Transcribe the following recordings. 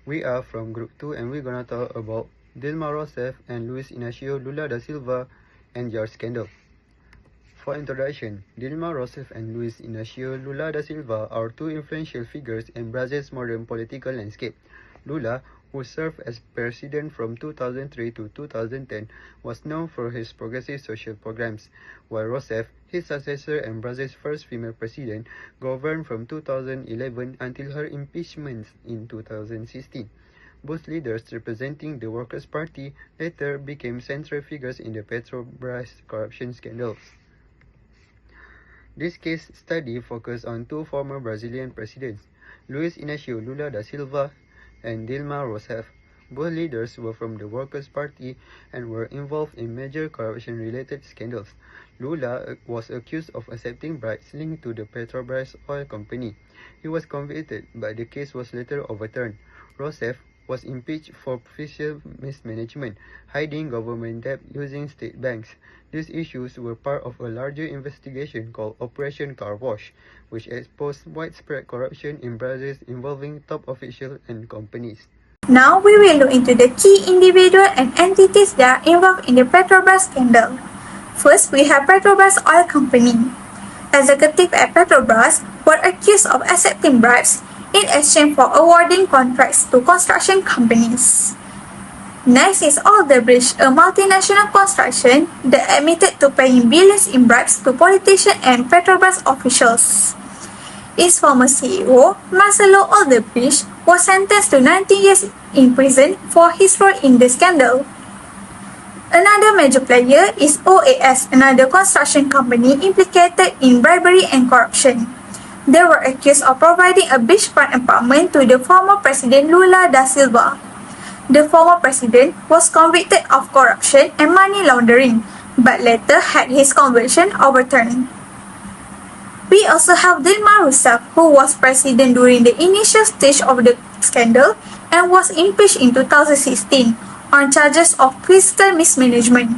We are from Group 2 and we're gonna talk about DILMA ROUSEFF and LUIZ LULA da Silva and their scandal. For introduction, DILMA ROUSEFF and LUIZ LULA da Silva are two influential figures in Brazil's modern political landscape. Lula, who served as president from 2003 to 2010, was known for his progressive social programs, while ROUSEFF, his successor and Brazil's first female president, governed from 2011 until her impeachment in 2016. Both leaders representing the Workers' Party later became central figures in the Petrobras corruption scandals. This case study focused on two former Brazilian presidents, LUIZ Lula da Silva and DILMA ROUSEFF. Both leaders were from the Workers' Party and were involved in major corruption-related scandals. Lula was accused of accepting bribes linked to the Petrobras oil company. He was convicted, but the case was later overturned. ROUSEFF was impeached for fiscal mismanagement, hiding government debt using state banks. These issues were part of a larger investigation called Operation Car Wash, which exposed widespread corruption in Brazil involving top officials and companies. Now we will look into the key individuals and entities that are involved in the Petrobras scandal. First, we have Petrobras Oil Company. Executives at Petrobras were accused of accepting bribes in exchange for awarding contracts to construction companies. Next is Odebrecht, a multinational construction that admitted to paying billions in bribes to politicians and Petrobras officials. Its former CEO, Marcelo Odebrecht, was sentenced to 19 years in prison for his role in the scandal. Another major player is OAS, another construction company implicated in bribery and corruption. They were accused of providing a beachfront apartment to the former president Lula da Silva. The former president was convicted of corruption and money laundering, but later had his conviction overturned. We also have DILMA ROUSEFF, who was president during the initial stage of the scandal and was impeached in 2016 on charges of fiscal mismanagement.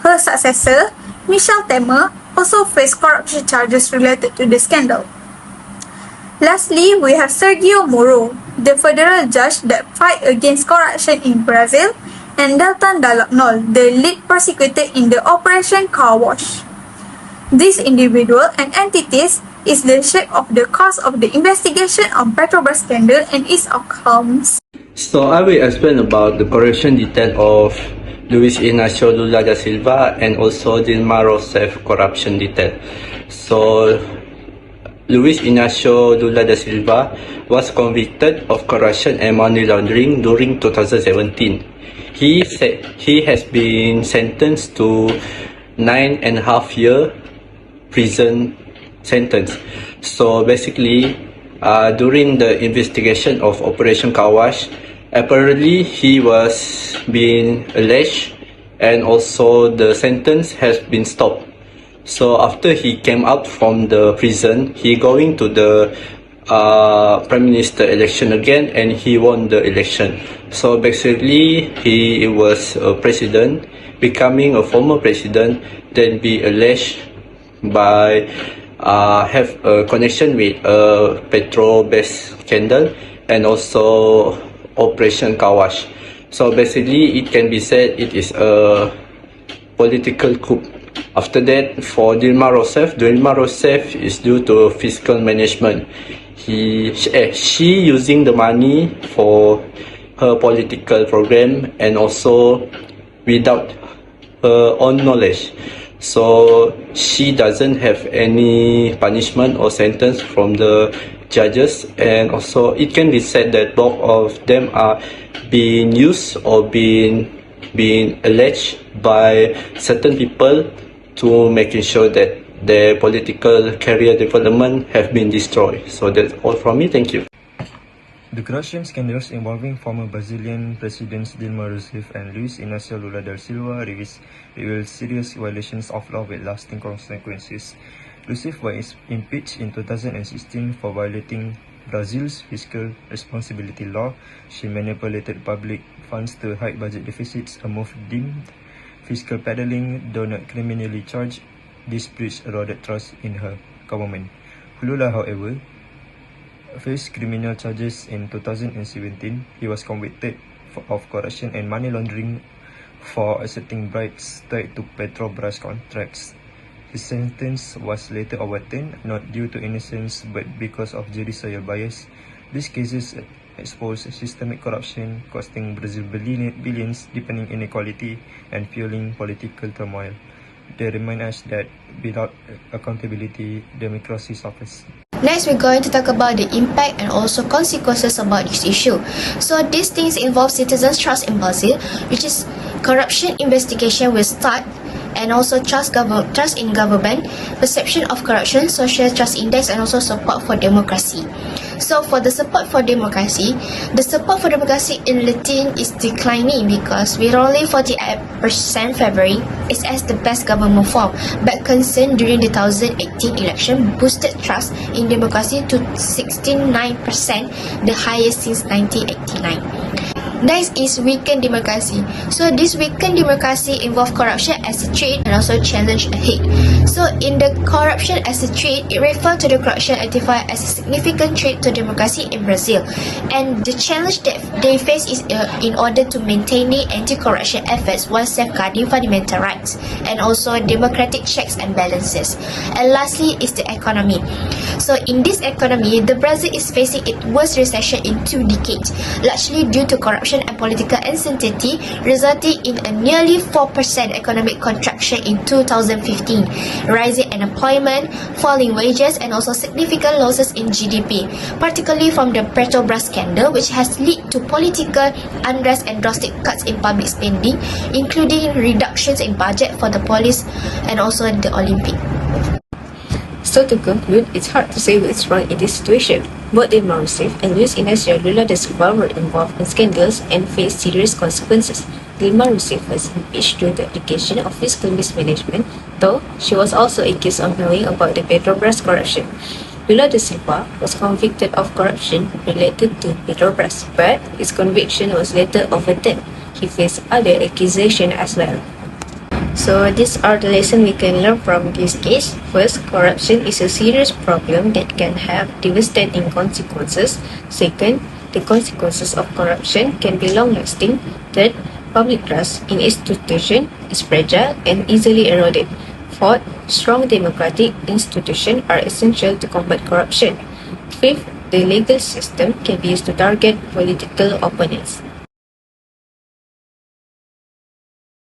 Her successor, Michel Temer, also faced corruption charges related to the scandal. Lastly, we have Sergio Moro, the federal judge that fight against corruption in Brazil, and Deltan Dallagnol, the lead prosecutor in the Operation Car Wash. These individuals and entities is the shape of the course of the investigation on Petrobras scandal and its outcomes. So I will explain about the corruption detail of LUIZ Lula da Silva and also DILMA ROUSEFF corruption detail. So LUIZ Lula da Silva was convicted of corruption and money laundering during 2017. He has been sentenced to 9.5 year prison sentence. So basically, during the investigation of Operation Car Wash, apparently he was being alleged and also the sentence has been stopped. So after he came out from the prison, he going to the Prime Minister election again and he won the election. So basically, he was a president, becoming a former president, then be alleged by have a connection with a Petrobras scandal and also Operation Car Wash. So basically, it can be said it is a political coup. After that, for DILMA ROUSEFF is due to fiscal management. She using the money for her political program and also without her own knowledge. So she doesn't have any punishment or sentence from the judges, and also it can be said that both of them are being used or being alleged by certain people to making sure that their political career development have been destroyed. So that's all from me. Thank you. The corruption scandals involving former Brazilian presidents DILMA ROUSEFF and LUIZ Lula da Silva reveal serious violations of law with lasting consequences. ROUSEFF was impeached in 2016 for violating Brazil's fiscal responsibility law. She manipulated public funds to hide budget deficits, a move deemed fiscal peddling, though not criminally charged. This breach eroded trust in her government. Lula, however, faced criminal charges in 2017. He was convicted of corruption and money laundering for accepting bribes tied to Petrobras contracts. His sentence was later overturned, not due to innocence but because of judicial bias. These cases expose systemic corruption, costing Brazil billions, deepening inequality, and fueling political turmoil. They remind us that without accountability, democracy suffers. Next, we're going to talk about the impact and also consequences about this issue. So these things involve citizens' trust in Brazil, which is corruption investigation will start, and also trust in government, perception of corruption, social trust index, and also support for democracy. So for the support for democracy, in Latin is declining because with only 48% favoring it as the best government form, but concern during the 2018 election boosted trust in democracy to 69%, the highest since 1989. Next is weakened democracy. So this weakened democracy involves corruption as a trait and also challenge ahead. So in the corruption as a trait, it refers to the corruption identified as a significant trait to democracy in Brazil. And the challenge that they face is in order to maintaining anti-corruption efforts while safeguarding fundamental rights and also democratic checks and balances. And lastly is the economy. So in this economy, the Brazil is facing its worst recession in 2 decades, largely due to corruption and political uncertainty, resulting in a nearly 4% economic contraction in 2015, rising unemployment, falling wages, and also significant losses in GDP, particularly from the Petrobras scandal, which has led to political unrest and drastic cuts in public spending, including reductions in budget for the police and also the Olympic. So to conclude, it's hard to say what's wrong in this situation. Both DILMA ROUSEFF and LUIZ INACIO LULA da Silva were involved in scandals and faced serious consequences. DILMA ROUSEFF was impeached due to application of fiscal mismanagement, though she was also accused of knowing about the Petrobras corruption. LULA da Silva was convicted of corruption related to Petrobras, but his conviction was later overturned. He faced other accusations as well. So these are the lessons we can learn from this case. First, corruption is a serious problem that can have devastating consequences. Second, the consequences of corruption can be long-lasting. Third, public trust in institutions is fragile and easily eroded. Fourth, strong democratic institutions are essential to combat corruption. Fifth, the legal system can be used to target political opponents.